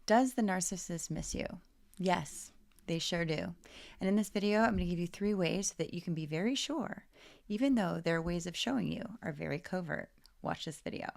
Does the narcissist miss you? Yes, they sure do. And in this video, I'm going to give you 3 ways so that you can be very sure, even though their ways of showing you are very covert. Watch this video.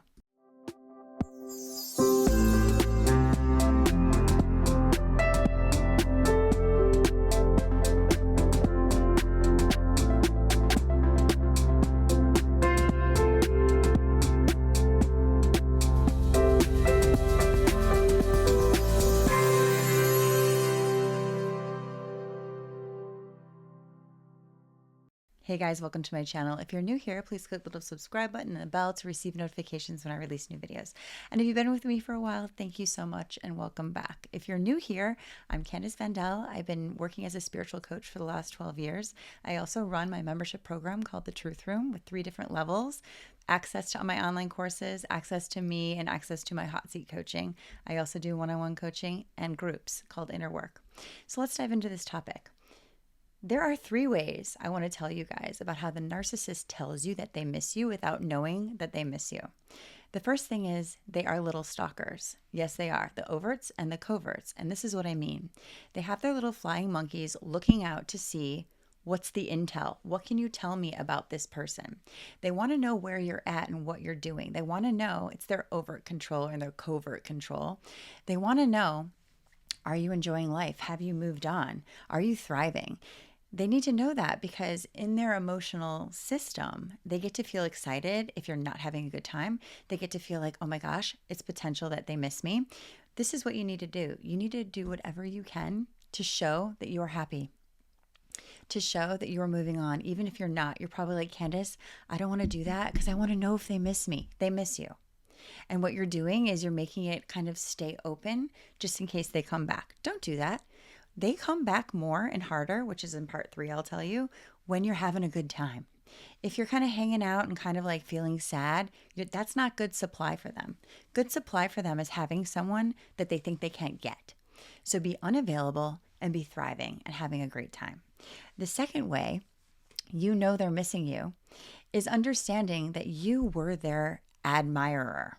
Hey guys, welcome to my channel. If you're new here, please click the little subscribe button and the bell to receive notifications when I release new videos. And if you've been with me for a while, thank you so much and welcome back. If you're new here, I'm Candace Vandell. I've been working as a spiritual coach for the last 12 years. I also run my membership program called The Truth Room with 3 different levels: access to my online courses, access to me, and access to my hot seat coaching. I also do one-on-one coaching and groups called Inner Work. So let's dive into this topic. There are 3 ways I want to tell you guys about how the narcissist tells you that they miss you without knowing that they miss you. The first thing is they are little stalkers. Yes, they are, the overts and the coverts. And this is what I mean. They have their little flying monkeys looking out to see what's the intel. What can you tell me about this person? They want to know where you're at and what you're doing. They want to know, it's their overt control and their covert control. They want to know, are you enjoying life? Have you moved on? Are you thriving? They need to know that because in their emotional system, they get to feel excited if you're not having a good time. They get to feel like, oh my gosh, it's potential that they miss me. This is what you need to do. You need to do whatever you can to show that you are happy, to show that you are moving on. Even if you're not, you're probably like, Candace, I don't want to do that because I want to know if they miss me. They miss you. And what you're doing is you're making it kind of stay open just in case they come back. Don't do that. They come back more and harder, which is in part 3, I'll tell you, when you're having a good time. If you're kind of hanging out and kind of like feeling sad, that's not good supply for them. Good supply for them is having someone that they think they can't get. So be unavailable and be thriving and having a great time. The second way you know they're missing you is understanding that you were their admirer.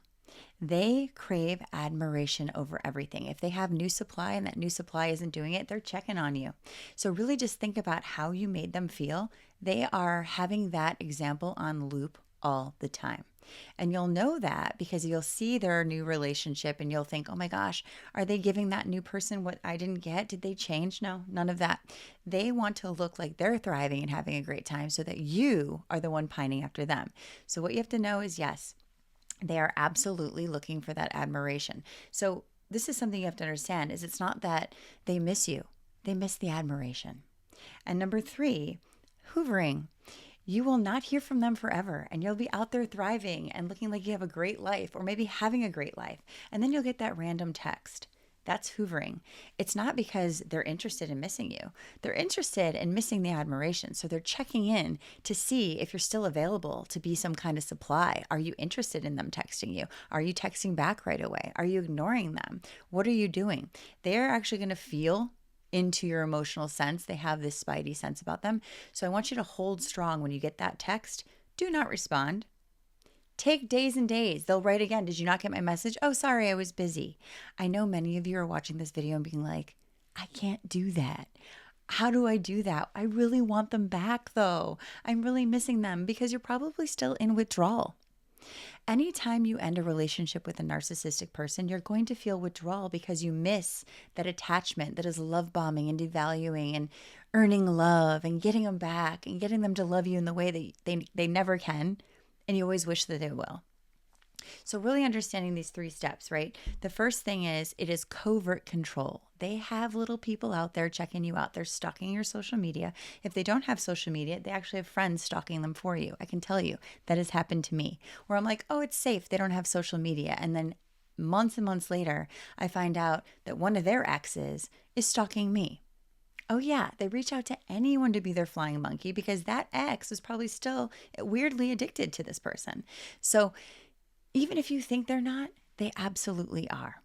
They crave admiration over everything. If they have new supply and that new supply isn't doing it, they're checking on you. So really just think about how you made them feel. They are having that example on loop all the time. And you'll know that because you'll see their new relationship and you'll think, oh my gosh, are they giving that new person what I didn't get? Did they change? No, none of that. They want to look like they're thriving and having a great time so that you are the one pining after them. So what you have to know is, yes, they are absolutely looking for that admiration. So this is something you have to understand is it's not that they miss you. They miss the admiration. And number 3, hoovering. You will not hear from them forever and you'll be out there thriving and looking like you have a great life or maybe having a great life. And then you'll get that random text. That's hoovering. It's not because they're interested in missing you. They're interested in missing the admiration. So they're checking in to see if you're still available to be some kind of supply. Are you interested in them texting you? Are you texting back right away? Are you ignoring them? What are you doing? They're actually going to feel into your emotional sense. They have this spidey sense about them. So I want you to hold strong when you get that text. Do not respond. Take days and days. They'll write again. Did you not get my message? Oh, sorry, I was busy. I know many of you are watching this video and being like, I can't do that. How do I do that? I really want them back though. I'm really missing them because you're probably still in withdrawal. Anytime you end a relationship with a narcissistic person, you're going to feel withdrawal because you miss that attachment that is love bombing and devaluing and earning love and getting them back and getting them to love you in the way that they never can. And you always wish that they will. So really understanding these 3 steps, right? The first thing is it is covert control. They have little people out there checking you out. They're stalking your social media. If they don't have social media, they actually have friends stalking them for you. I can tell you that has happened to me where I'm like, oh, it's safe. They don't have social media. And then months and months later, I find out that one of their exes is stalking me. Oh yeah, they reach out to anyone to be their flying monkey because that ex is probably still weirdly addicted to this person. So even if you think they're not, they absolutely are.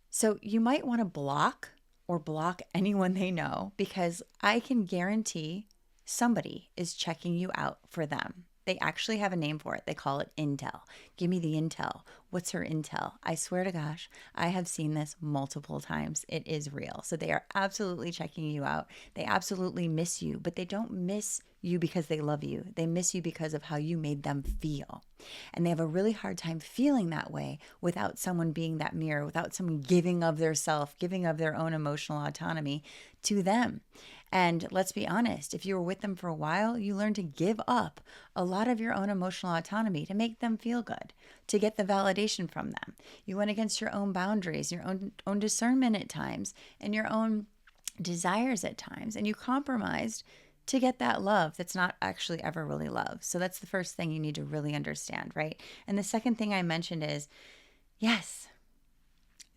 So you might want to block anyone they know because I can guarantee somebody is checking you out for them. They actually have a name for it. They call it intel. Give me the intel. What's her intel? I swear to gosh, I have seen this multiple times. It is real. So they are absolutely checking you out. They absolutely miss you, but they don't miss you because they love you. They miss you because of how you made them feel. And they have a really hard time feeling that way without someone being that mirror, without someone giving of their self, giving of their own emotional autonomy to them. And let's be honest, if you were with them for a while, you learn to give up a lot of your own emotional autonomy to make them feel good, to get the validation from them. You went against your own boundaries, your own discernment at times, and your own desires at times, and you compromised to get that love that's not actually ever really love. So that's the first thing you need to really understand, right? And the second thing I mentioned is, yes,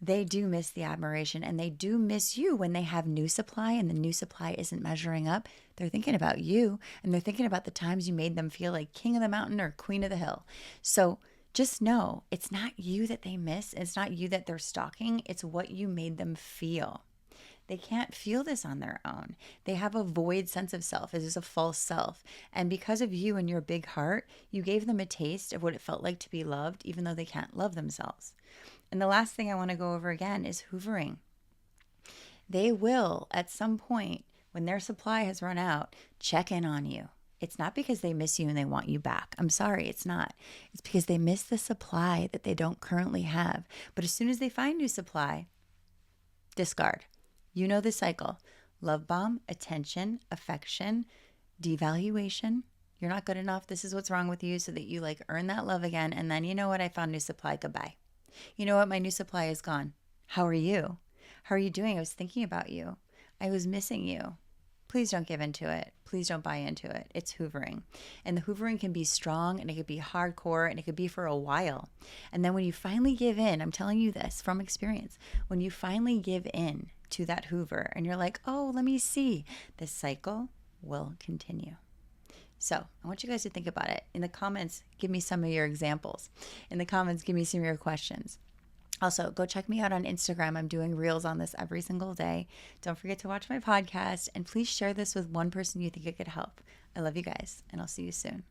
they do miss the admiration, and they do miss you when they have new supply and the new supply isn't measuring up. They're thinking about you, and they're thinking about the times you made them feel like king of the mountain or queen of the hill. So just know it's not you that they miss. It's not you that they're stalking. It's what you made them feel. They can't feel this on their own. They have a void sense of self. It is a false self. And because of you and your big heart, you gave them a taste of what it felt like to be loved, even though they can't love themselves. And the last thing I want to go over again is hoovering. They will, at some point, when their supply has run out, check in on you. It's not because they miss you and they want you back. I'm sorry, it's not. It's because they miss the supply that they don't currently have. But as soon as they find new supply, discard. You know the cycle. Love bomb, attention, affection, devaluation. You're not good enough. This is what's wrong with you, so that you earn that love again. And then, you know what? I found new supply. Goodbye. You know what? My new supply is gone. How are you? How are you doing? I was thinking about you. I was missing you. Please don't give into it. Please don't buy into it. It's hoovering. And the hoovering can be strong, and it could be hardcore, and it could be for a while. And then when you finally give in, I'm telling you this from experience, when you finally give in to that hoover and you're like, oh, let me see, this cycle will continue. So I want you guys to think about it. In the comments, give me some of your examples. In the comments, give me some of your questions. Also, go check me out on Instagram. I'm doing reels on this every single day. Don't forget to watch my podcast, and please share this with one person you think it could help. I love you guys, and I'll see you soon.